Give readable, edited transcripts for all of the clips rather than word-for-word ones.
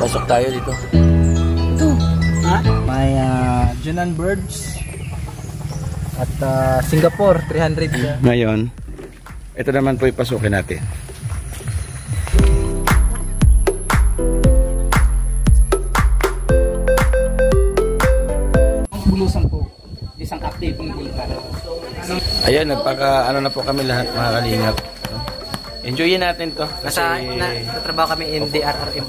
Pasok tayo dito. Ito. Ha? May Junan Birds at Singapore 300. Ngayon, ito naman po ipasukin natin. Bulusan po. Isang aktibong ikan. Ayan, nagpaka ano na po kami lahat, mga kalingap. Enjoyin natin to kasi Nagtatrabaho kami in DRRM.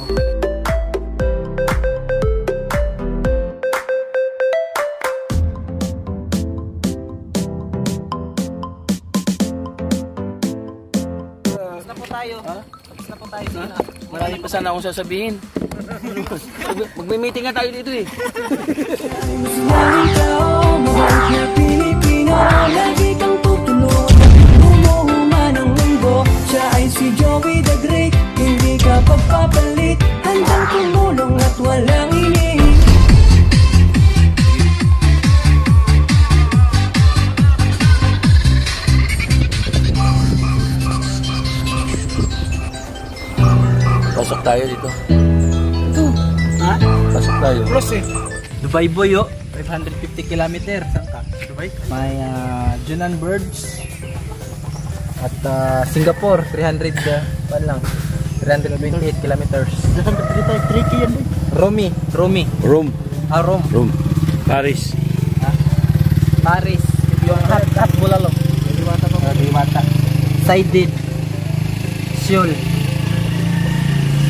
Tapos na po tayo. Tapos na po tayo. marami pa sana akong sasabihin. Magme-meeting nga tayo dito eh. Lagi kang tutulog, umuhuman ang mundo. Siya ay si Joey the Great, hindi ka pagpapalit. Handang tumulong at walang inihin. Pasok tayo dito. Ito. Ha? Pasok tayo. Plus eh. Dubai Boy 550 kilometer. Saan ka? Dubai? May Junan Birds at Singapore 300 pa lang. 328 kilometers. 3 yan. Rome. Rome. Rome. Paris. Paris. Yung hat bulalo. Diwata. Sided. Seoul.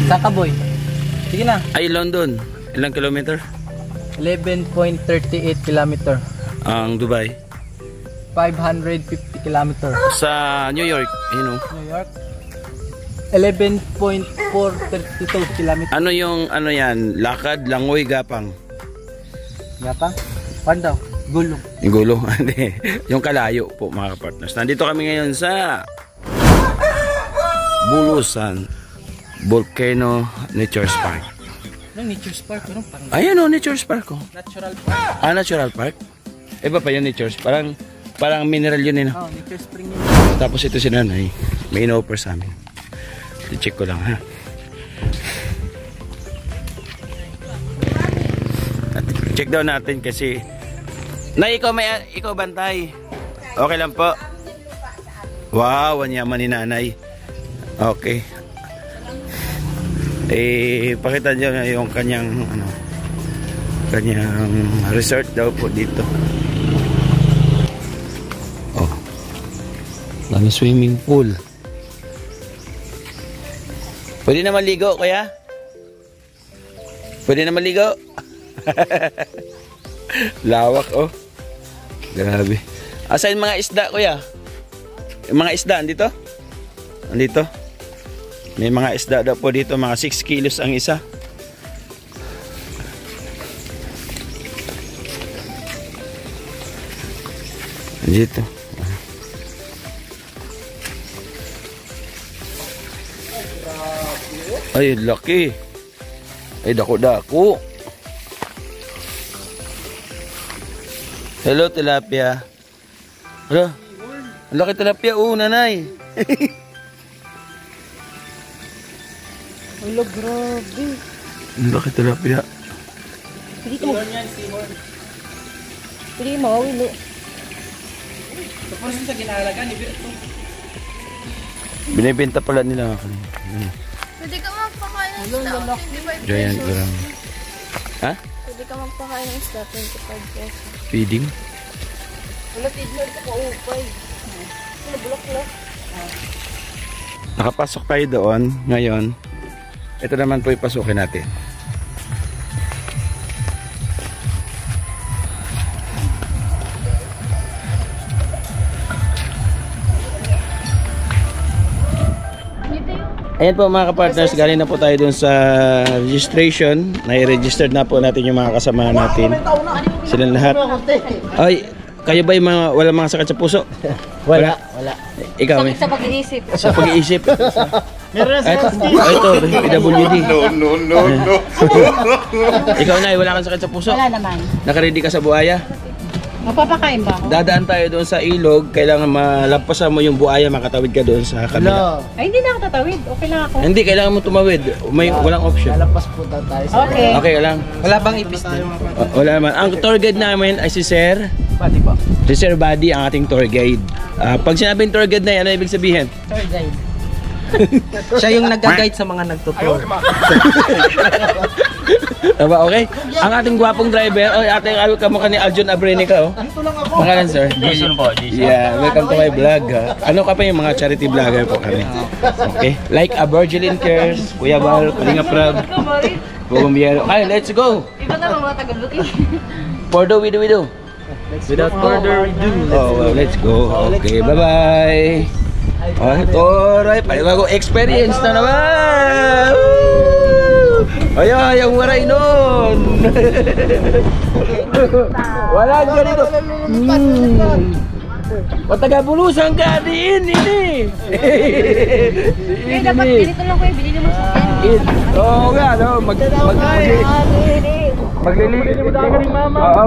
Sakaboy. Sige na. Ay, London. Ilang kilometer? 11.38 kilometer. Ang Dubai. 550 kilometer. Sa New York, you know. New York. 11.432 kilometer. Ano yung ano yan? Lakad, langoy, gapang. Yata? Pan daw? Gulong. Yung gulo. Hindi. Yung kalayo po, mga partners. Nandito kami ngayon sa Bulusan Volcano Nature Park. Anong Nature Park? Ano? Ayan o, Nature Park ko. Natural Park. Natural Park? Iba pa yun, Nature Park. Parang mineral yun eh. No? Nature Spring yun. Tapos ito si nanay. May in-offer sa amin. I-check ko lang ha. At check daw natin kasi Nay, ikaw bantay. Okay lang po. Wow, ang yaman ni nanay. Okay. Pakita niyo yung kanyang kanyang resort daw po dito. Oh. Dami swimming pool. Pwede na maligo, kuya? Pwede na maligo? Lawak, oh. Grabe. Asan yung mga isda, kuya? Yung mga isda, andito? Andito? May mga isda daw po dito, mga 6 kilos ang isa. Andito. Ay, laki. Ay, dako-dako. Hello, tilapia. Hello. Ang laki tilapia. Nanay. Hello, grabe. Ang laki tilapia. Pwede mo, Willo. Tapos sa ginalaga ni Berto. Binibenta pala nila. Pwede ka magpakain ng isda. 25 Giant pesos. gram. Ha? Pwede ka magpakain ng isda. 25 pesos. Feeding? Wala tidlog ka pa upay. Wala bulak-bulak. Nakapasok tayo doon. Ngayon, ito naman po ipasukin natin. Ayan po mga kapartners, galing na po tayo dun sa registration. Nai-registered na po natin yung mga kasama natin. Silang lahat. Ay, kayo ba yung mga walang mga sakit sa puso? Wala. Ikaw eh? Sa pag-iisip. Sa pag-iisip. Ito, PWD. No. Ikaw na, wala kang sakit sa puso? Wala naman. Nakaready ka sa buhaya? Magpapakain ba ako? Dadaan tayo doon sa ilog, kailangan malampasan mo yung buhaya, makatawid ka doon sa kabila. Ay, hindi na ako tatawid. Okay lang ako. Hindi, kailangan mo tumawid. Walang option. Lalabas po tayo sa Okay. Okay lang. Wala bang ipis din? Wala naman. Ang tour guide namin ay si Sir. Pati ba? Si Sir Buddy, ang ating tour guide. Pag sinabing tour guide na yan, ano ibig sabihin? Tour guide. Siya yung nag-guide sa mga nagtutour. Diba, okay? Ang ating gwapong driver, ating kamukha ni Aljon Abrenica, oh. Pangalan, sir? Jason po, Jason. Yeah, welcome to my vlog. Ano ka pa yung mga charity vlogger po kami. Okay? Like a Virgilin Cares, Kuya Bal, Kalinga Prab, Bumiero. Okay, let's go! Iba na mga taga-booking. For the widow. Without further ado, Let's go. Okay, bye-bye. Alright, panibagong experience na naman! Ayaw waray nun! Walang ganito! Patagabulusan ka, diin, ini! Eh, dapat ganito lang ko binili mo sa akin. Oo nga, no?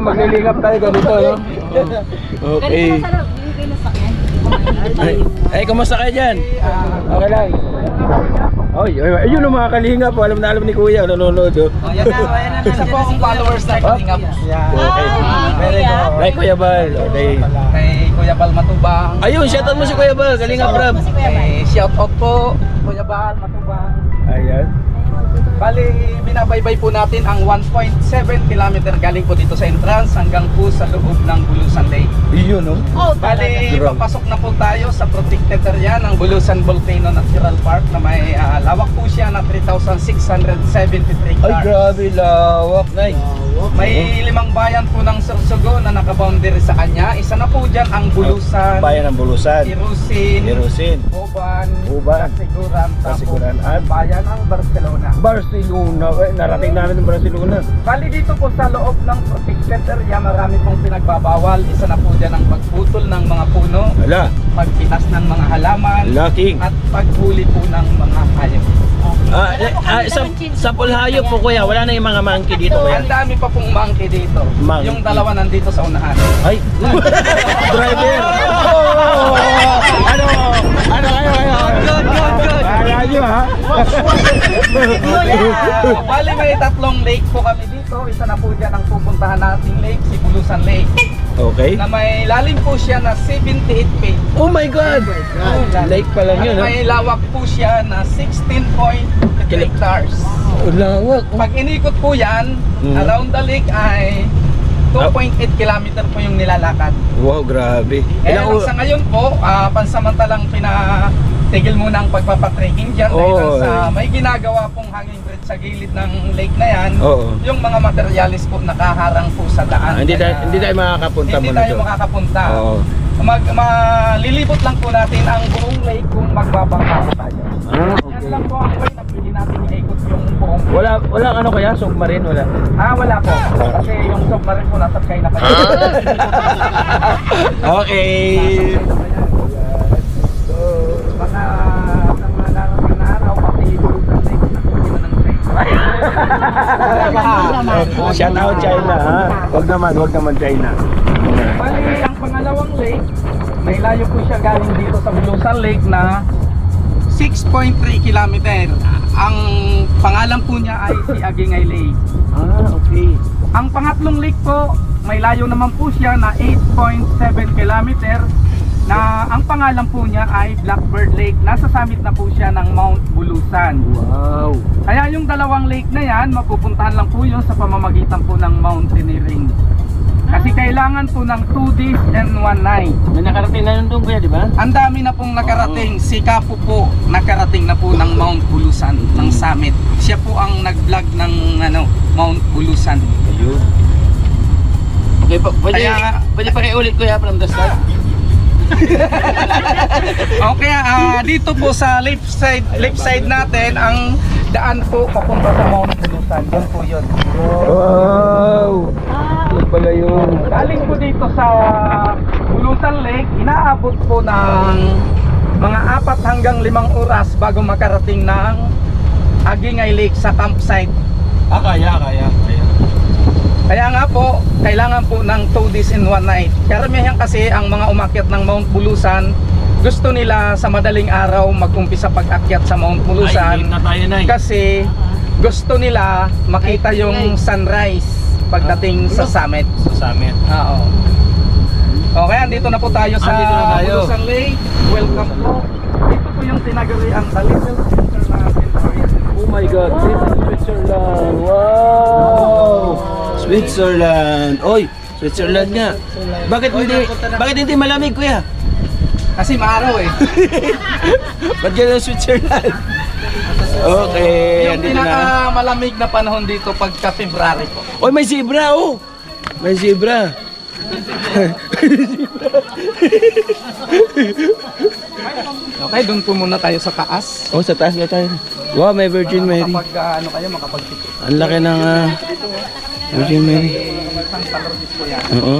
Maglilingap tayo ganito, no? Okay. Ganito masarap, binili kayo na sa akin. Ay, kumusta kayo dyan? Okay lang. Ayun ang mga kalinga po. Alam na alam ni Kuya. Nanonood. Isa po akong followers na Kalingap. Like Kuya Bal. Okay. Kay Kuya Bal Matubang. Ayun, shoutout mo si Kuya Bal. Kalinga Prab. Shoutout po, Kuya Bal Matubang. Ayan. Bali, binabaybay po natin ang 1.7 kilometer galing po dito sa entrance hanggang po sa loob ng Bulusan Lake. Iyon, no? Bali, papasok na po tayo sa protected area ng Bulusan Volcano Natural Park na may lawak po siya na 3,673 hectares. Ay, grabe lawak. Nice. May 5 bayan po ng Sorsogon na nakaboundary sa kanya. Isa na po dyan ang Bulusan, Bayan ng Bulusan. Irusin, Uban, Kasiguran, at bayan ng Barcelona. Barcelona. Narating namin ng Barcelona. Bali dito po sa loob ng protected area, marami pong pinagbabawal. Isa na po dyan ang pagputol ng mga puno, Hala. pagpitas ng mga halaman, Laking. at paghuli po ng mga hayop. Sa Pulhayo po, Kuya, wala na yung mga monkey dito, Kuya. Ang dami pa pong monkey dito. Monkey. Yung dalawa nandito sa unahan. Ay! Driver! Ano kayo? Good. Ayaw, ha? Bali may 3 lake po kami dito. Isa na po dyan ang pupuntahan nating lake, si Bulusan Lake. Okay. Na may lalim po siya na 78 feet. Oh my God! Lake pa lang yun, At ha? may lawak po siya na 16.8 hectares. Lawak. Pag inikot po yan, around the lake ay 2.8 kilometer po yung nilalakad. Wow, grabe. Kaya sa ngayon po, pansamantalang pinatigil muna ang pagpapatrekking dyan dahil sa may ginagawa pong hanging bridge sa gilid ng lake na yan. Yung mga materialis po nakaharang po sa daan. Hindi tayo makakapunta Hindi muna tayo doon. makakapunta. Malilibot lang po natin ang buong lake kung magbabangka po tayo. Yan lang po ang way na pwede natin i-ikot yung buong lake. Wala ano kaya? Submarine? Wala? Wala po. Kasi yung submarine po nasa China pa. Okay. Baka sa mga darating na araw, pati Bulusan Lake nakikita ng China. Shout out China, ha? Wag naman China. Bali, ang pangalawang lake, may layo po siya galing dito sa Bulusan Lake na 6.3 kilometer. Ang pangalan po niya ay si Agingay Lake. Okay. Ang pangatlong lake po, may layo naman po siya na 8.7 kilometer na ang pangalan po niya ay Blackbird Lake. Nasa summit na po siya ng Mount Bulusan. Wow. Kaya yung dalawang lake na yan, mapupuntahan lang po yun sa pamamagitan po ng mountaineering. Kasi kailangan po ng 2 days and 1 night. May nakarating na yun doon, Kuya, di ba? Ang dami na pong nakarating. Si Kapo po, nakarating na po ng Mount Bulusan, ng summit. Siya po ang nag-vlog ng Mount Bulusan. Ayun. Okay, pwede pa kayo ulit, Kuya, from the start? Okay, dito po sa left side natin, ang daan po papunta sa Mount Bulusan. Doon po yun. Wow! Yun pala yun. Galing po dito sa Bulusan Lake, inaabot po ng mga 4 hanggang 5 oras bago makarating ng Agingay Lake sa campsite. Kaya. Kaya nga po, kailangan po ng 2 days and 1 night. Karamihan kasi ang mga umakyat ng Mount Bulusan, gusto nila sa madaling araw mag-umpisa pag-akyat sa Mount Bulusan. Kasi gusto nila makita yung sunrise pagdating sa summit. Oo. Okay, andito na po tayo sa Bulusan Lake. Welcome po. Ito po yung tinaguriang The Little Switzerland. Oh my God, this is Switzerland. Wow! Switzerland. Oy, Switzerland nga. Bakit hindi malamig, kuya? Kasi maaraw eh. Ba't ganun Switzerland? Okay, Yung andito na. pinakamalamig na panahon dito pagka February po. Oy, may zebra, oh! May zebra. Okay, doon po muna tayo sa taas. Oh, sa taas na tayo. Wow, may Virgin Mary. Ano kayo, makapagpipit. Ang laki ng Virgin Mary. Santa Lourdes po yan. Oo.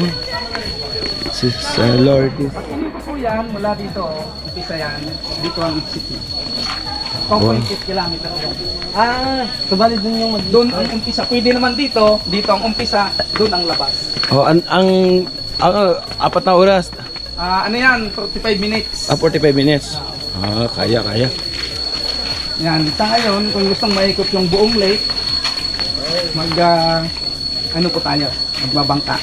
Sis Lourdes. Dito po yan, mula dito, umpisa yan. Dito ang city. 2.8 kilometer po. Subali dun yung Doon ang umpisa. Pwede naman dito, dito ang umpisa, doon ang labas. Oh, ang 4 na oras. Ano yan, 45 minutes. 45 minutes. Kaya. Yan, sa ngayon, kung gustong maikot yung buong lake, ano po tayo, magbabangka.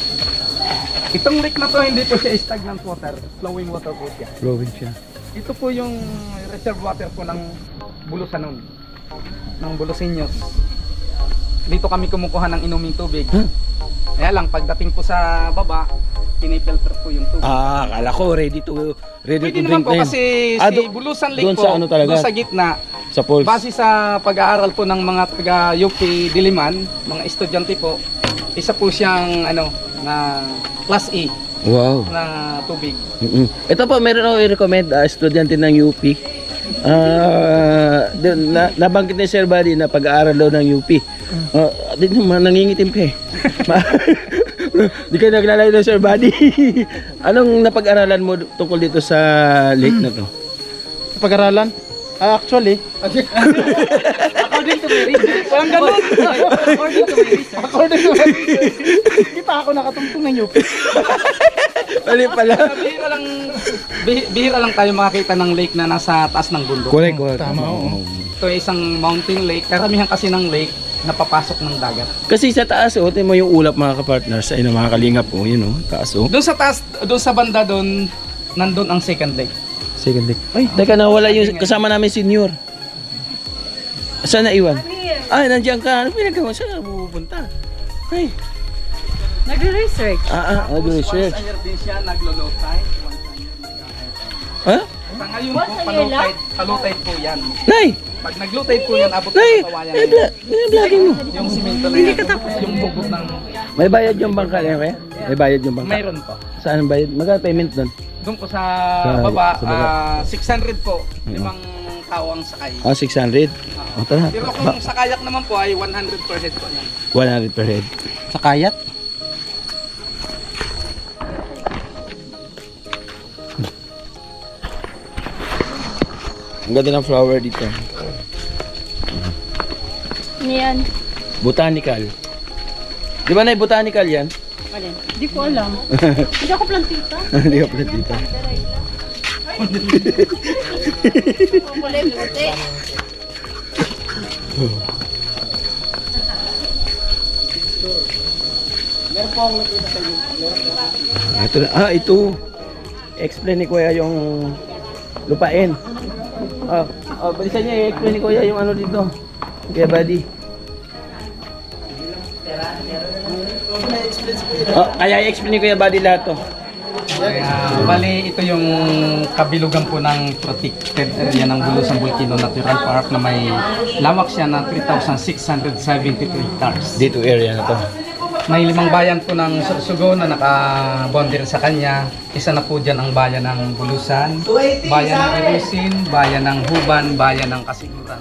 Itong lake na to, hindi po siya stagnant water, flowing water po siya. Flowing siya. Ito po yung reserve water po ng Bulusan nun, ng Bulusinyos. Dito kami kumukuha ng inuming tubig. Kaya lang, pagdating po sa baba, pinipilter po yung tubig. Akala ko ready to Pwede drink naman po na yun. kasi si Bulusan Lake doon po, sa ano talaga? doon sa gitna, Sa Pulse. base sa pag-aaral po ng mga taga UP Diliman, mga estudyante po, isa po siyang na Class E Wow. na tubig. Ito po, meron ako i-recommend estudyante ng UP. Nabanggit ni Sir Buddy na pag-aaral daw ng UP. Di naman, nangingitim ka eh. Di kayo naglalayo ng Sir Buddy. Anong napag-aralan mo tungkol dito sa lake na to? pag-aralan. Actually, According to my research. Walang ganun. According to my research. kita ako nakatungtong ng UP. Mali pala. Bihira lang tayo makakita ng lake na nasa taas ng bundok. Correct. Tama, oo. Ito ay isang mountain lake. Karamihan kasi ng lake napapasok ng dagat. Kasi sa taas, tingnan mo yung ulap mga kapartners, ay mga kalingap po, yun taas Doon sa taas, doon sa banda doon, nandun ang second lake. Second deck. Ay, teka, nawala yung kasama namin senior. Saan na iwan? Ay, nandiyan ka. Ano pinagawa? Saan ka pupunta? Ay. Nagre-research. Nag-research. Once a year din siya, naglo-low tide. Once a year, Ha? Sa ngayon po, pa-low tide po yan. Nay! Pag nag-low tide po yan, abot Nay! sa kawayan na yun. Vlogging mo. Yung simento na yan, yung bubog ng... May bayad yung bangka niya, kaya? May bayad yung bangka. Mayroon po. Saan ang bayad? Magkano payment doon? Doon po sa Sa baba, baba. 600 po. 5 tao ang sakay. 600. Tara. Pero kung sa kayak naman po ay 100 per head po yan. 100 per head. Sa kayat? Ang ganda ng flower dito. Ano yan? Botanical. Di ba na botanical yan? Alin? Hindi ko alam. Hindi ako plantita. Hindi ka pala dito. Kulay puti. Ito na. Ito. Explain ni Kuya yung lupain. Bilisan niya i-explain ni Kuya yung ano dito. Kuya Buddy. Kaya i-explain ni Kuya Buddy lahat to. Kaya, bali, ito yung kabilugan po ng protected area ng Bulusan Volcano Natural Park na may lawak siya na 3,673 hectares. Dito area na to. May 5 bayan po ng Sorsogon na naka-boundary sa kanya. Isa na po dyan ang bayan ng Bulusan, bayan ng Irusin, bayan ng Huban, bayan ng Kasiguran,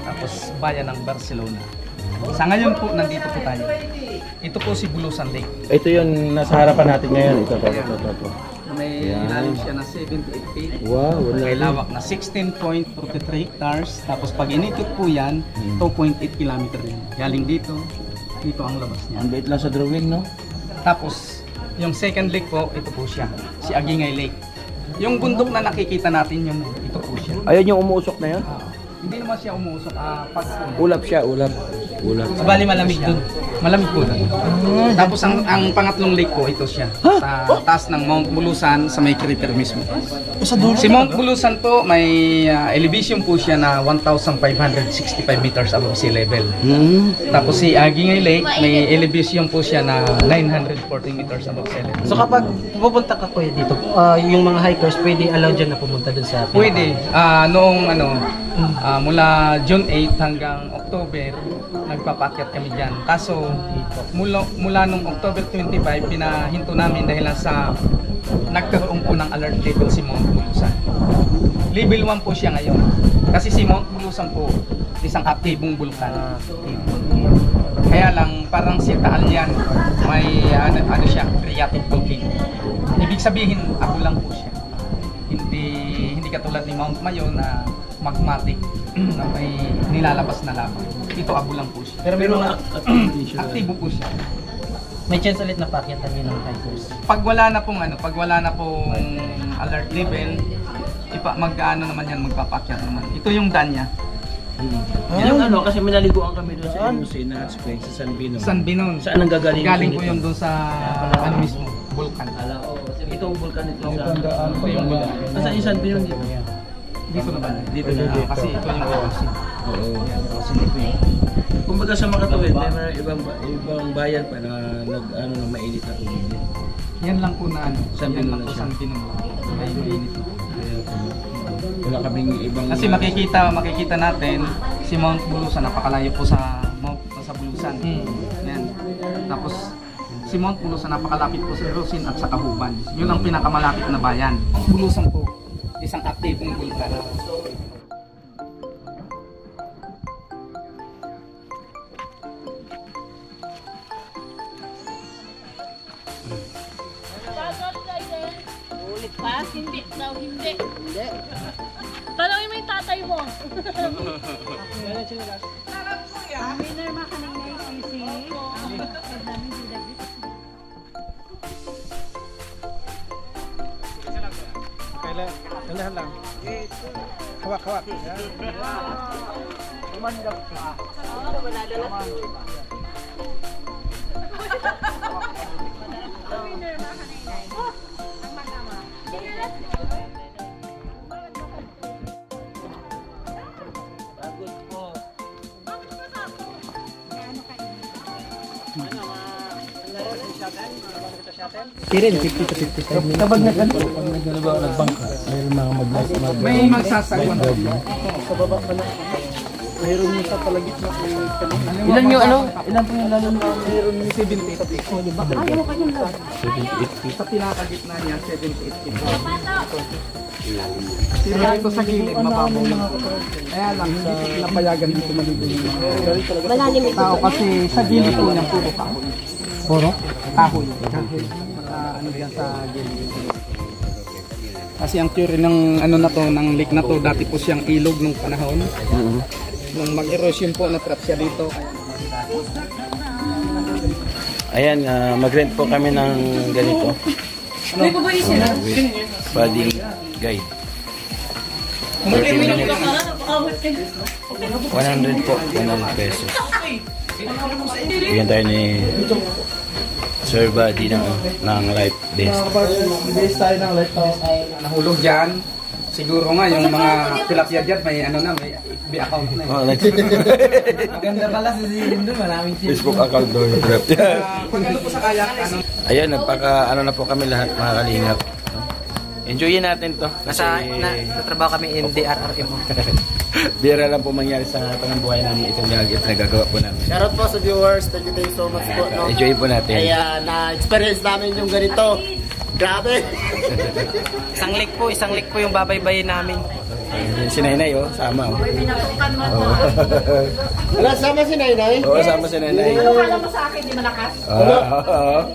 tapos bayan ng Barcelona. Sa ngayon po, nandito po tayo. Ito po si Bulusan Lake. Ito yung nasa harapan natin ngayon. Ito. May ilalim siya na 78 feet. Wow, May lawak na 16.43 hectares. Tapos pag inikot po yan, 2.8 kilometer yan. Galing dito, Dito ang labas niya. Ang bait lang sa drawing, no? Tapos, yung second lake po, ito po siya. Si Agingay Lake. Yung bundok na nakikita natin yun, ito po siya. Ayun yung umuusok na yun? Hindi naman siya umuusok. Pag Ulap siya, ulap. Ulap. Bali malamig dun. malamig po doon. Tapos ang pangatlong lake po, ito siya. Sa taas ng Mount Bulusan, sa may crater mismo. Si Mount Bulusan po, may elevation po siya na 1,565 meters above sea level. Tapos si Agingay Lake, may elevation po siya na 940 meters above sea level. So kapag pupunta ka kuya dito, yung mga hikers pwede allow dyan na pumunta dun sa Pwede. Noong mula June 8 hanggang October, nagpapakyat kami dyan. Kaso, mula nung October 25, pinahinto namin dahil sa nagkaroon po ng alert level si Mount Bulusan. Level 1 po siya ngayon. Kasi si Mount Bulusan po, isang aktibong bulkan. Kaya lang, parang si Taal yan, may ano siya, phreatic volcano. Ibig sabihin, ako lang po siya. Hindi katulad ni Mount Mayo na magmatic na may nilalabas na lava. Ito abo lang po siya. Pero aktibo po siya. May chance ulit na pakyatan niyo ng hikers. Pag wala na pong alert level, naman yan, magpapakyat naman. Ito yung daan niya. Yung kasi minaliguan kami doon sa Lucena Hot Springs sa San Binon. San Binon. Saan ang gagaling? Galing po yun doon sa mismo, vulkan. Ito ang vulkan ito. Ano po yung vulkan? Saan yung San Binon dito? Dito na ba? Dito na. Kasi ito yung Rosin. Oo. Rosin dito yun. Kumbaga sa Makatuwid, may mga ibang bayan pa na na mainit na tubig. Yan lang po na San Binon na siya. San Binon. May mainit. Wala kaming ibang... Kasi makikita natin si Mount Bulusan, napakalayo po sa Bulusan. Yan. Tapos si Mount Bulusan, napakalapit po sa Rosin at sa Kahuban. Yun ang pinakamalapit na bayan. Bulusan po, isang aktibong bulkan. Ulit pa? Hindi daw, hindi. Hindi. Tanongin mo yung tatay mo. Winner ma kanina yung sisi. Kailan lang. Hawak. Umandag pa. Winner ma kanina. Ang magama. Tirin, 50 to 55 minutes. Kapag nagbangka, mayroon mga maglas. May magsasagwan. Sa baba pa na. Mayroon yung sa palagitna. Ilan yung ano? Ilan po yung lalo na mayroon yung 78 feet? Oh, diba? Ayaw ka yung love. 78 feet. Sa pinakagitna niya, 78 feet. Pero ito sa gilid, mababaw lang. Kaya lang, hindi ko pinapayagan dito maligo yung mga Malalim ito. tao kasi sa gilid po niya puro kahoy. Puro? Kahoy. Ano yan sa gilid. Kasi ang theory ng ng lake na to, dati po siyang ilog nung panahon. Nung mag-erosion po, na-trap siya dito. Ayan, mag-rent po kami ng ganito. Body guide. 30 minutes. 100 po, 100 pesos. Bigyan tayo ni Sir Buddy ng life vest. Base tayo ng light house. Nahulog dyan. Siguro nga yung mga tilapia dyan, may may FB account na. Oh, like Maganda pala si Zilin doon, maraming Facebook account doon. Pag ano po sa kayak, Ayan, na po kami lahat, mga kalingap. Enjoyin natin to. Kasi natrabaho kami in DRRMO. bira lang po mangyari sa pangambuhay namin itong gagawin na gagawa po namin. Shoutout po sa viewers. Thank you so much po. No? Enjoy po natin. Kaya na-experience namin yung ganito. Grabe. Isang lik po yung babaybayin namin. Si Nainay, sama. Wala, sama si Nainay. Oo, sama si Nainay. Kala mo sa akin, di malakas? Oo.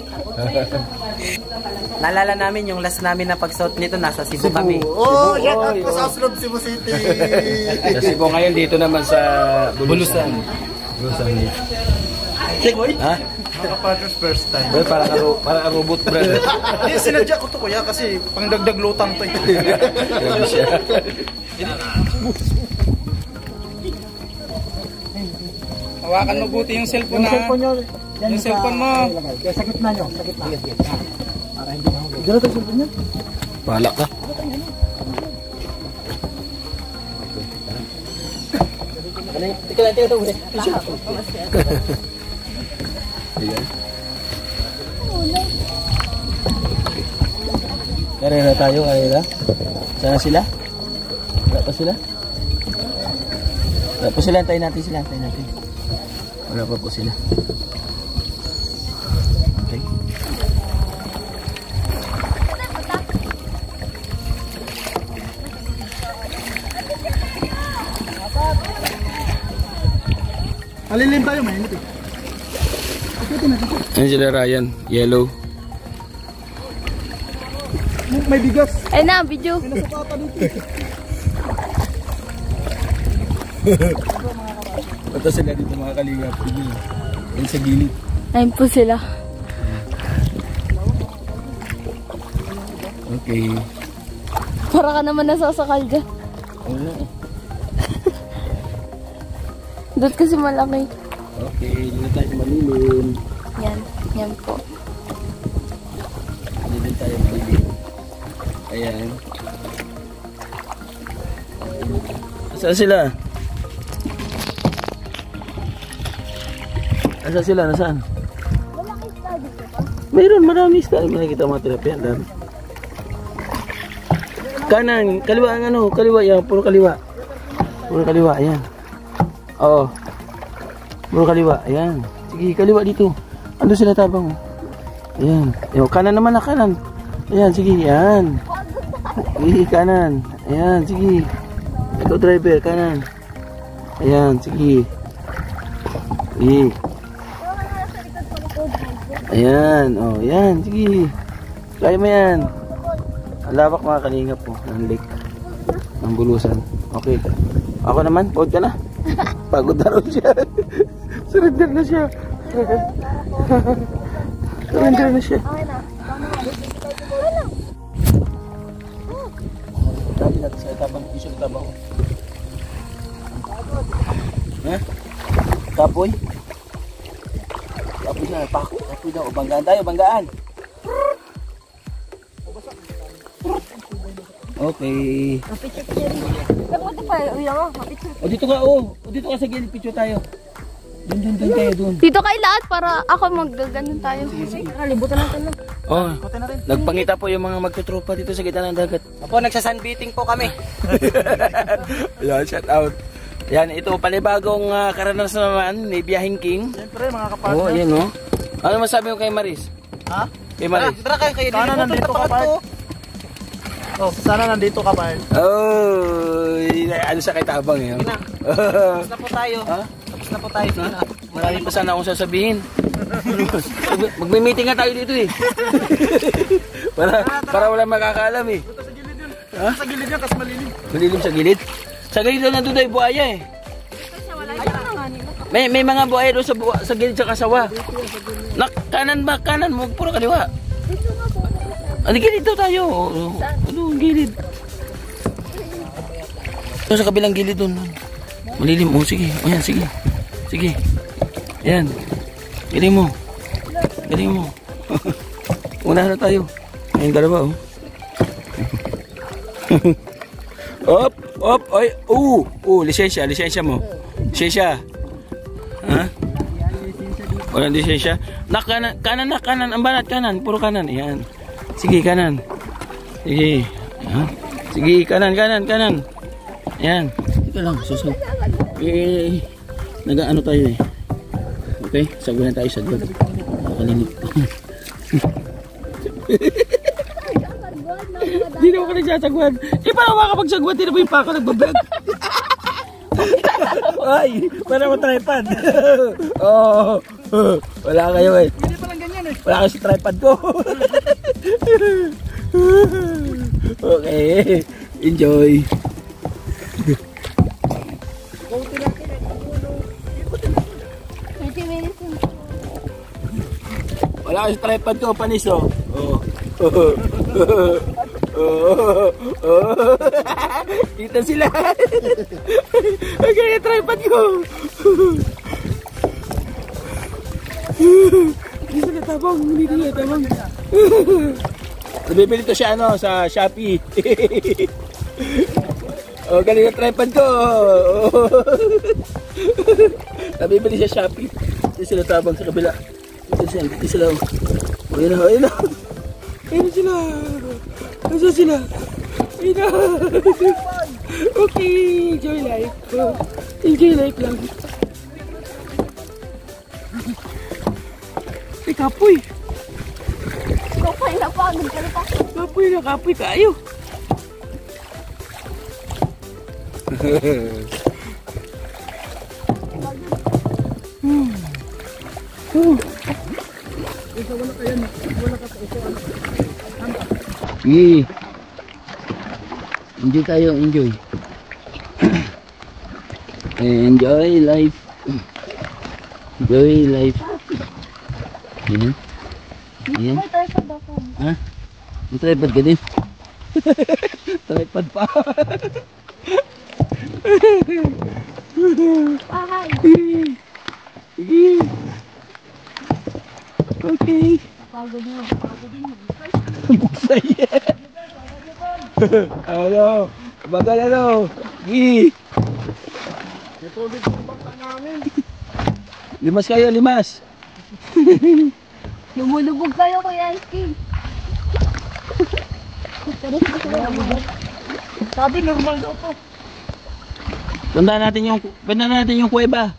Naalala namin yung last namin na pagsuot nito, nasa Cebu kami. Oh, shoutout po sa Oslob, Cebu City. Kasi po ngayon dito naman sa Bulusan. Ha? Naka-partners first time. Bro, para robot, bro. Hindi, sinadya ko to kuya kasi pangdagdag lutang to. Grabe siya. Hawakan mabuti yung cellphone na. Yung cellphone mo. Sa gitna nyo, sa gitna. Para hindi na huli. Dito tayo cellphone nyo. Bahala ka. Tika lang, tika lang. Ayan. Karera tayo, karera. Sana sila? Wala pa sila? Wala pa sila, antayin natin sila, antayin natin. Wala pa po sila. Okay. Alilim tayo, mainit eh. Ayan sila Ryan, yellow. May bigas. Ay na, video. Ito sila dito mga kalingap. Yan sa gilid. Ayun po sila. Okay. Para ka naman nasasakal dyan. Oo. Doon kasi malaki. Okay, dito tayo malilim. Yan, yan po. Dito tayo malilim. Ayan. Saan sila? Nasaan sila? Nasaan? Mayroon, marami isda. May nakikita mga tinapian. Dami. Kanan, kaliwa ang ano, kaliwa yan, puro kaliwa. Puro kaliwa, ayan. Oo. Puro kaliwa, ayan. Sige, kaliwa dito. Ando sila tabang. Ayan. Ayan, kanan naman na kanan. Ayan, sige, ayan. Sige, kanan. Ayan, sige. Ikaw driver, kanan. Ayan, sige. Sige. Ayan, oh, ayan, sige. Kaya mo yan. Ang lawak mga kalingap po ng lake ng Bulusan. Okay. Ako naman, pagod ka na. Pagod na rin siya. Surrender na siya. Surrender na siya. Dali natin sa tabang. Isang tabang. Ha? Kapoy? Kapoy na. Kapoy daw. Banggaan tayo. Banggaan. Okay. Napunta pa yun, uyang mo. O dito ka, oh. O dito ka sa gilid, picture tayo. Dun tayo, dun. Dito kay lahat para ako magaganon tayo. Kalibutan natin lang. Oh, nagpangita po yung mga magtutropa dito sa gitna ng dagat. Opo, nagsasunbeating po kami. Yan, shout out. Yan, ito, panibagong karanasan naman, may biyahing king. Siyempre mga kapatid. Oh, yan, oh. Ano masabi mo kay Maris? Ha? Kay Maris? Tara kayo din. Sana nandito ka pa. Oh, sana nandito ka pa. Oh, ano sa kay Tabang yun? Tapos na po tayo. Ha? Tapos na po tayo. Marami pa sana akong sasabihin. Magme-meeting nga tayo dito eh. para wala makakaalam eh. Ha? Sa gilid niya, kasi malilim. Malilim sa gilid. Sa gilid doon nandun tayo buhaya eh. May mga buhaya doon sa gilid sa kasawa. Kanan ba? Kanan mo. Puro kaliwa. Ano gilid daw tayo? Ano gilid? Ito sa kabilang gilid doon. Malilim. Oh, sige. O yan, sige. Sige. Ayan. Galing mo. Galing mo. Una na tayo. Ayun dalawa oh. Op, op, ay, lisensya mo. Lisensya. Ha? Walang lisensya. Kanan, ang banat, kanan, puro kanan. Ayan. Sige, kanan. Sige. Ha? Sige, kanan. Ayan. Ito lang, suso. Nag-ano tayo eh. Okay, saguhan tayo sa doon. Nakalinip. Hindi na ako nagsasagwan. Paano makakapagsagwan? Hindi na ba yung pako nagbablog? Ay, para mo tripod. Oh, wala kayo eh. Hindi pa lang ganyan eh. Wala kayo sa tripod ko. Okay, enjoy. Wala yung tripod ko, panis oh. Dito sila. Okay, yung tripod ko. Hindi sila tabang. Nabibili to siya sa Shopee. Oh, galing yung tripod ko. Nabibili siya Shopee. Dito sila tabang sa kabila. Dito sila. Oh, yun na. Ayun sila. Nasaan sila? Ayun na. Okay, enjoy life. Enjoy life lang. Kapoy. Kapoy na pa. Kapoy tayo. Enjoy tayo, enjoy. Enjoy life. Enjoy life. Yan. Ha? May tripod ka din? Tripod pa. Okay. Buksay. Ano? Bagal ano? Limas kayo, limas. Lumulubog kayo, Kuya Iski. Sabi, normal daw po. Tandaan natin yung kuweba.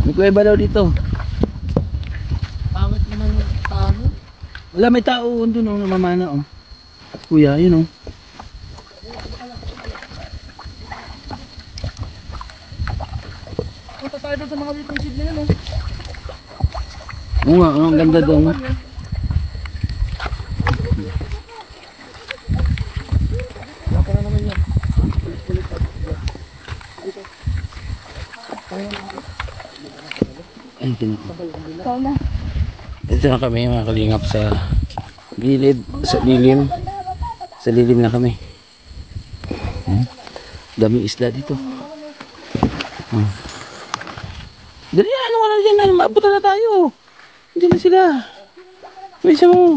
May kuweba daw dito. Pangit naman yung tao. Wala, may tao doon namamana oh. Kuya, yun oh. Punta tayo doon sa mga witong seed na yun oh. Oo nga, ang ganda doon. Ay, Ikaw na. ito na kami mga kalingap sa gilid, sa lilim na kami. Daming isda dito. Dali na, ano ka na dyan, maabutan na tayo. Hindi na sila. Bisa mo.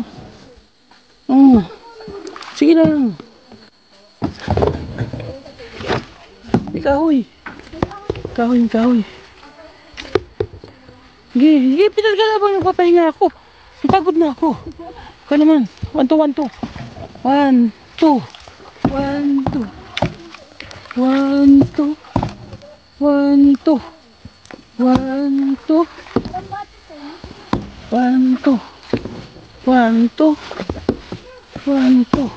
Sige lang. Kahoy. Sige, pinal ka na bang papahinga ako? Pagod na ako. Ikaw naman. 1, 2, 1, 2. 1, 2. 1, 2. 1, 2. 1, 2. 1, 2. 1, 2. 1, 2. 1, 2.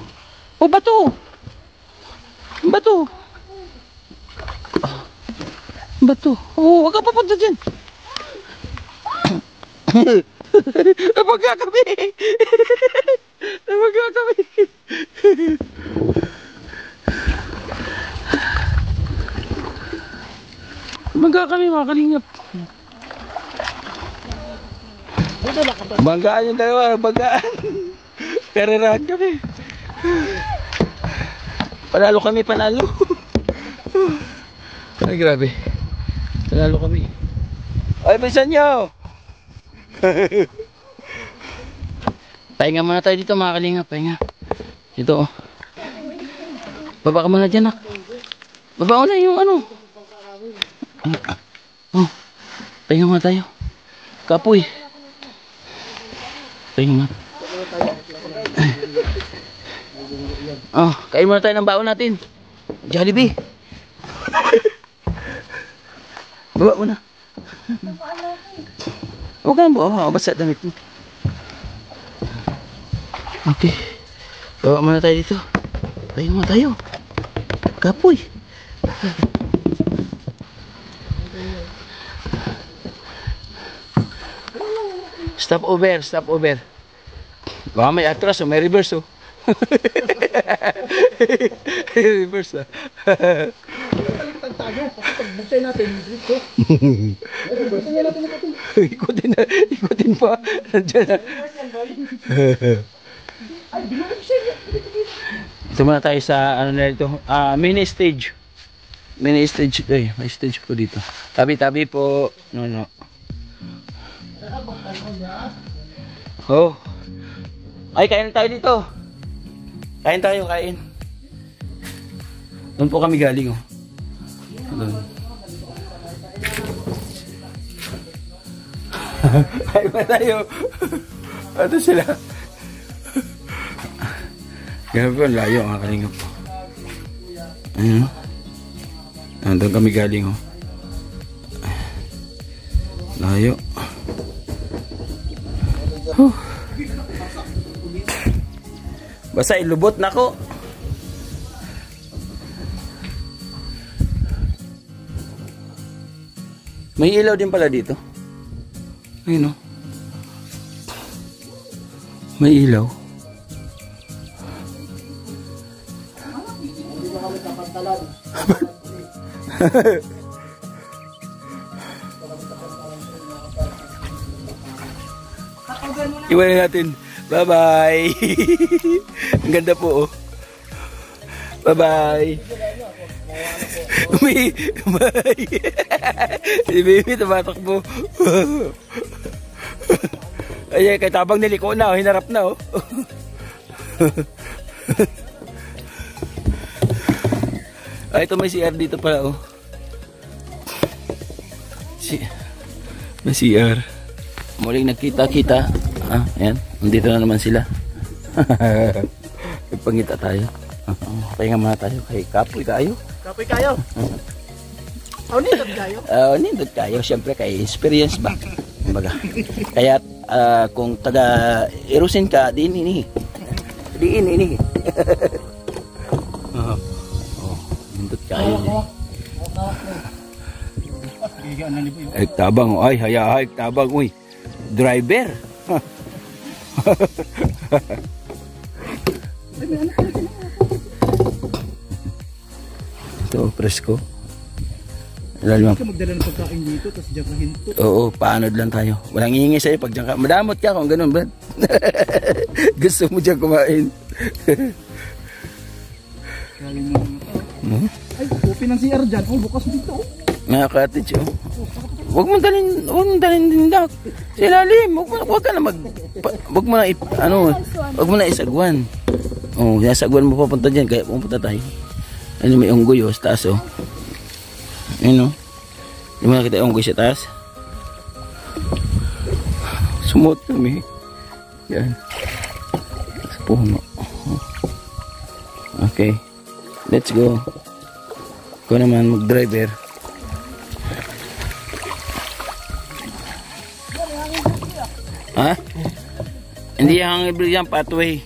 Oh, bato! Oh, wag ka papunta dyan. Magkakami. Magkakami mga kalingap. Banggaan yung dalawa, banggaan. Pererahan kami. Panalo. Ay grabe. Panalo kami. Ay, pinsan nyo. Pahinga muna tayo dito mga kalingap. Pahinga. Dito oh. Baba ka muna dyan nak. Baba mo na yung ano. Oh. Pahinga muna tayo. Kapoy. Pahinga. Oh, kain muna tayo ng baon natin. Jollibee. Baba muna. Huwag ka na buo. Basta damit mo. Okay. Baba muna tayo dito. Pahinga muna tayo. Kapoy. Stop over. Baka may atras o may reverse o. Reverse ah. Ikutin pa. Nandiyan na. Ito muna tayo sa ano na ito. Mini stage. Mini stage. Ay, may stage po dito. Tabi-tabi po. No. Oh. Ay, kain tayo dito. Kain tayo, kain. Doon po kami galing, oh. Doon. Kain pa tayo. Ito sila. Grabe po, layo ang kalingap po. Ayun. Doon kami galing, oh. Layo. Basta ilubot na ko. May ilaw din pala dito. Ayun, oh. May ilaw. Iwanan natin. Bye-bye. Ang ganda po, oh. Bye-bye. Bye. Si baby tumatakbo. Ay, kay tabang niliko na, oh. Hinarap na, oh. Ay, ito may CR dito pala, oh. May CR. Muling nagkita-kita. Ayan. Nandito na naman sila. Nagpangita tayo. Pahinga muna tayo. Kay kapoy tayo. Kapoy kayo. Nindot kayo. Nindot kayo. Siyempre kay experience ba? Kumbaga. Kaya kung taga Erusin ka, diin ini. Nindot kayo. Ay, tabang. Ay, hayahay. Tabang. Uy. Driver. Ito, presko. Lalim ang... Magdala ng pagkain dito, tapos diyan ka hinto. Oo, paanod lang tayo. Walang hihingi sa'yo pag diyan ka. Madamot ka kung ganun, Brad. Gusto mo diyan kumain. Ay, open ang CR dyan. Oh, bukas dito. Mga cottage, oh. Huwag mong dalhin din dak. Sa ilalim, huwag ka na huwag mo na isagwan. Oh, isagwan mo papunta dyan, kaya pupunta tayo. Ano, may unggoy, oh, sa taas, oh. Ayun, oh. Hindi mo nakita yung unggoy sa taas? Sumot kami. Yan. Sa puno. Okay. Let's go. Ikaw naman, mag-driver. Ha? Hindi ang hybrid yan, pathway.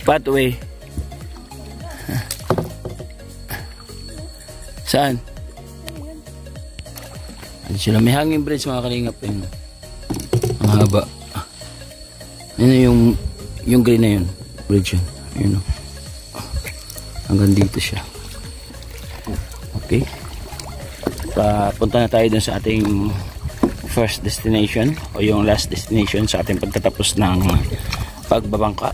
Pathway. Saan? Ano sila? May hanging bridge, mga kalingap yun. Ang haba. Yan yung green na yun. Bridge yun. Yun, oh. Hanggang dito siya. Okay. Papunta na tayo dun sa ating first destination o yung last destination sa ating pagtatapos ng pagbabangka.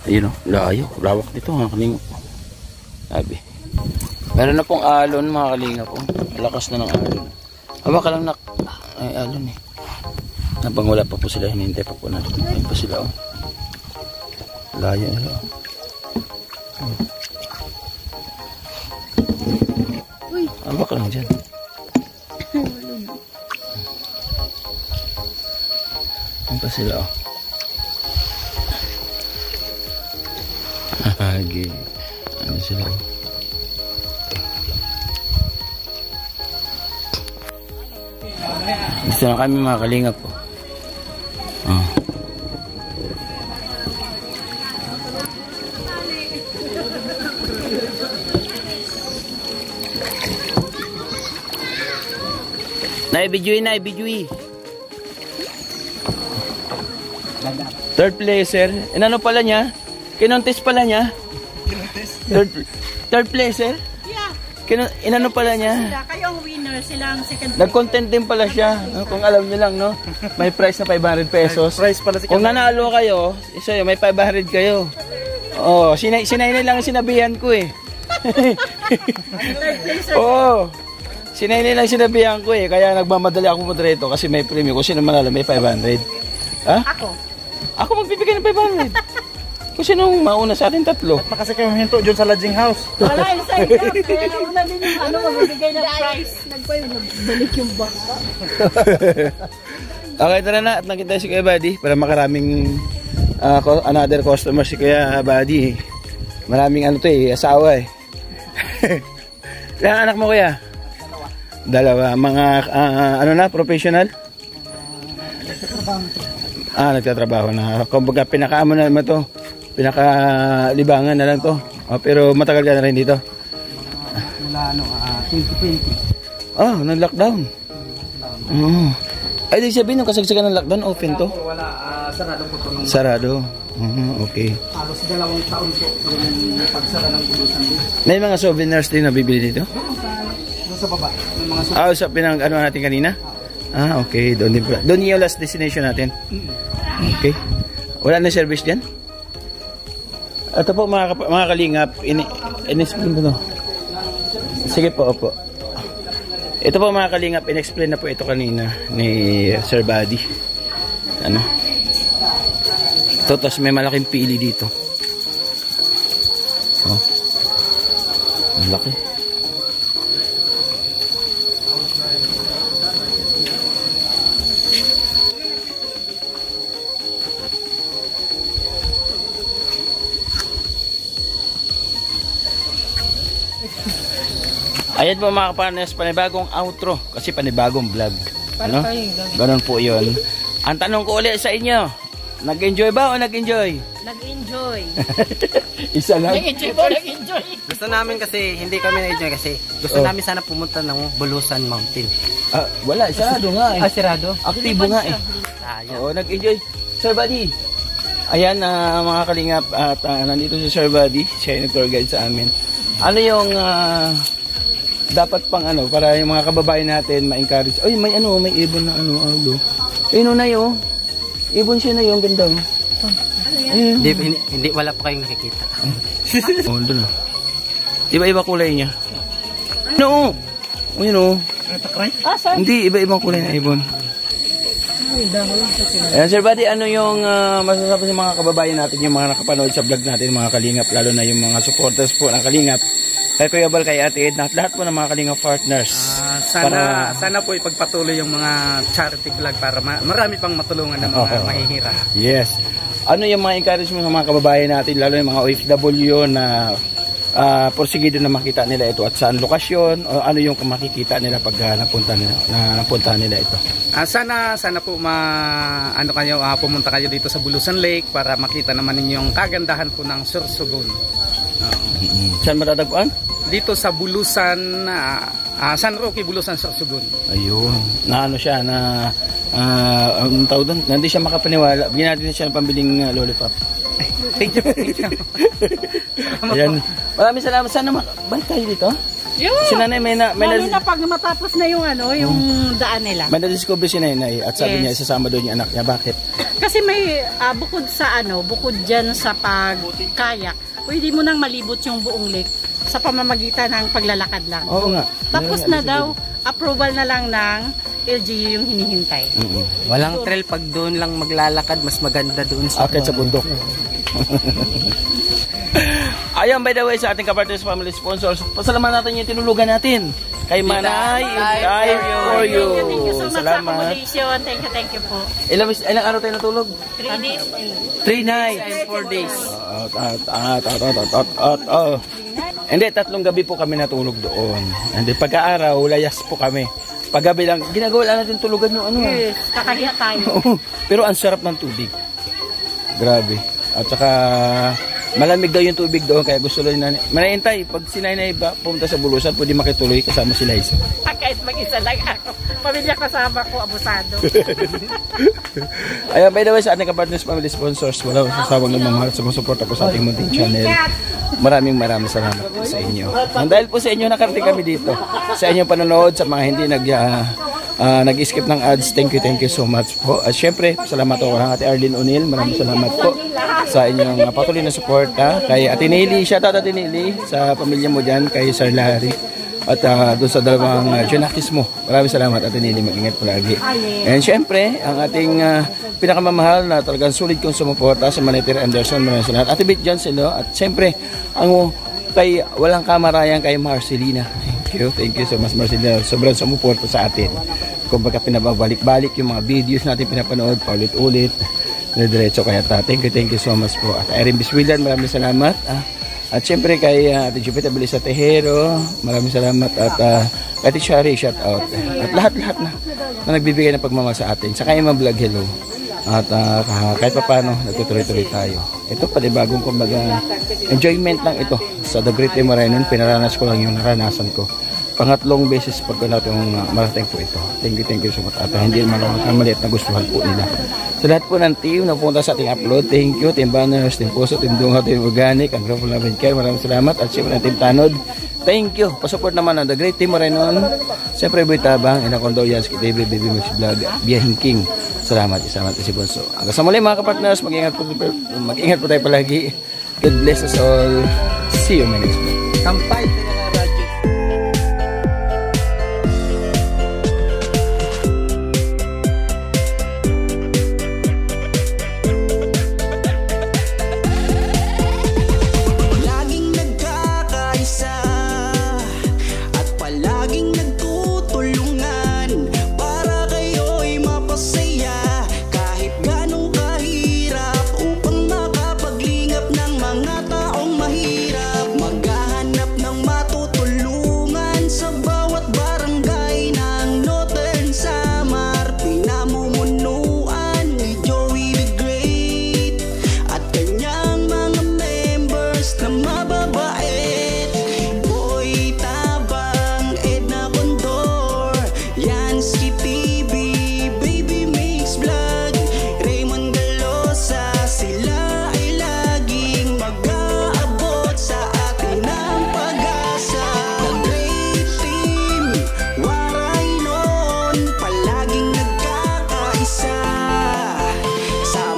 Ayun, o, layo, lawak dito mga kalingap. Sabi, meron na pong alon mga kalingap, oh. Lakas na ng alon. Hawa ka lang ay alon eh. Habang wala pa po sila, hinihintay pa po natin. Ayun pa sila, oh. Layo nila, oh. Hawa ka lang dyan. Ayun pa sila, oh. Okay. Ano sila, oh. Gusto na kami mga kalingap, po. Oh. Naibidyoy. Third placer. Ano pala niya? Kinontes pala niya? Third placer? Yeah. Inano pala niya? Kayo ang winner, sila ang second. Nag-content din pala siya. Kung alam niyo lang, no? May price na 500 pesos. Price pala si Kung nanalo kayo, isa yun, may 500 kayo. Oh, sinay lang ang sinabihan ko eh. Oo. Sinay lang sinabihan ko eh. Kaya nagmamadali ako moderato kasi may premium. Kung sino manalo, may 500. Ha? Ako magbibigay ng 500. Kung sino mauna sa atin tatlo. At kasi kayo hinto dyan sa lodging house. Wala, isa ito. Kaya una din yung magbibigay ng price. Nagbalik yung baka. Okay, tara na. At nakita si Kuya Buddy para makaraming another customer si Kuya Buddy. Maraming ano to eh, asawa eh. Ilang anak mo Kuya? Dalawa. Mga ano na, professional? Nagtatrabaho na. Kumbaga pinakaamo na naman to. Pinakalibangan na lang to. Pero matagal ka na rin dito. Mula 2020. Nag-lockdown. Ay, di sabihin ng kasagsagan ng lockdown, open to? Wala, sarado po ito. Sarado. Okay. Halos 2 taon po yung pagsara ng bulusan din. May mga souvenirs din na bibili dito? Doon sa baba, may mga Sa pinang ano natin kanina? Okay. Doon din pala. Doon yung last destination natin? Okay. Wala na service dyan? Ito po mga kalingap, in-explain po to. Sige po, opo. Ito po mga kalingap, in-explain na po ito kanina ni Sir Buddy. Ano? Ito, tapos may malaking pili dito. Ang laki. Ayan po mga kapartners, panibagong outro kasi panibagong vlog. Ano? Ganon po yun. Ang tanong ko ulit sa inyo, nag-enjoy ba o nag-enjoy? Nag-enjoy. Isa lang. Nag-enjoy po, nag-enjoy. Gusto namin kasi, hindi kami na-enjoy kasi gusto namin sana pumunta ng Bulusan Mountain. Wala, sarado nga eh. Sirado? Aktibo nga eh. Oo, nag-enjoy. Sir Buddy. Ayan mga kalingap at nandito si Sir Buddy. Siya yung nag-tour guide sa amin. Ano yung dapat pang ano para yung mga kababayan natin ma-encourage. Ay, may ibon na Ayun na yun. Ibon siya na yun, ganda. Hindi, wala pa kayong nakikita. Doon na. Iba-iba kulay niya. No. Ayun Hindi, iba-ibang kulay na ibon. Ayan, Sir Buddy, ano yung masasabi ng mga kababayan natin, yung mga nakapanood sa vlog natin, mga kalingap, lalo na yung mga supporters po ng kalingap, kay Kuya Bal, kay Ate Edna, at lahat po ng mga kalingap partners. Sana po ipagpatuloy yung mga charity vlog para marami pang matulungan ng mga mahihirap. Yes. Ano yung mga encouragement ng mga kababayan natin, lalo yung mga OFW na porsigido na makita nila ito at saan lokasyon o ano yung makikita nila pag napunta nila ito? Sana po pumunta kayo dito sa Bulusan Lake para makita naman ninyo yung kagandahan po ng Sorsogon. Saan matatagpuan? Dito sa Bulusan, San Roque, Bulusan, Sorsogon. Ayun. Na ano siya, na ang tawag doon, hindi siya makapaniwala. Bigyan natin siya ng pambiling lollipop. Thank you. Ayan. Maraming salamat. Sana balik tayo dito? Si Nanay, Lalo na pag matapos na yung yung daan nila. May na-discover si Nanay at sabi niya isasama doon yung anak niya. Bakit? Kasi may bukod dyan sa pagkayak, pwede mo nang malibot yung buong lake sa pamamagitan ng paglalakad lang. Oo nga. Tapos na daw, approval na lang ng LGU yung hinihintay. Walang trail pag doon lang maglalakad, mas maganda doon sa Akit sa bundok. Ayan, by the way, sa ating Kapartners Family Sponsors, pasalamatan natin yung tinulugan natin. Kay Manay, Time for You. Thank you so much sa accommodation. Thank you po. Ilang araw tayo natulog? 3 days. 3 nights. 4 days. Hindi, 3 gabi po kami natulog doon. Hindi, pagka-araw, layas po kami. Paggabi lang, ginagawa lang natin tulugan yung Yes, kakahiya tayo. Pero ang sarap ng tubig. Grabe. At saka, Malamig daw yung tubig doon, kaya gusto lang na manahintay. Pag si Nanay ba pumunta sa Bulusan, pwede makituloy kasama si Liza. Kahit mag-isa lang ako. Pamilya kasama ko, abusado. Ayan, by the way, sa ating kapartners, family sponsors, wala sasawang namamahal sa sumusuporta po sa ating munting channel. Maraming salamat po sa inyo. And dahil po sa inyo, nakarating kami dito. Sa inyong panonood, sa mga hindi nag-skip ng ads, thank you so much po. At syempre, salamat po kay Ate Arlene O'Neil. Maraming salamat po sa inyong patuloy na suporta. Kay Ate Nelly, shout out Ate Nelly, sa pamilya mo dyan, kay Sir Larry. At doon sa dalawang Junakis mo. Maraming salamat Ate Nelly, mag-ingat po lagi. And syempre, ang ating pinakamamahal na talagang sulit kong sumuporta sa Maneter Anderson, maraming salamat. Ate Bit Johnson, at syempre, ang kay walang kamarayang kay Marcelina. Thank you so much Marcelina. Sobrang sumuporta sa atin. Kung baga pinababalik-balik yung mga videos natin pinapanood, paulit-ulit. Diretso kaya thank you so much po. At Irene Biswilan, maraming salamat. At syempre kay Ate Jupiter Belisa Tejero, maraming salamat. At Ate Shari, shout out. At lahat-lahat na nagbibigay ng pagmamahal sa atin. Sa kaya mga vlog, hello. At kahit pa paano, nagtutuloy-tuloy tayo. Ito panibagong kumbaga enjoyment lang ito. Sa The Great Moreno, pinaranas ko lang yung naranasan ko. Pangatlong beses pag natin marating po ito. Thank you so much. At hindi naman ako kamaliit na gustuhan po nila. Sa lahat po ng team na pumunta sa ating upload, thank you. Team Banners, Team Puso, Team Dungaw, Team Organic, ang Grupo Love and Care, maraming salamat. At siyempre ng Team Tanod, thank you. Pasupport naman ng The Great Team Moreno. Siyempre Boy Tabang, Inacondoyans, Kitebe, Baby Mix Vlog, Biyahing King. Salamat si Bonso. Hanggang sa muli mga kapartners, mag-ingat po tayo palagi. God bless us all. See you in my next vlog. Kampay!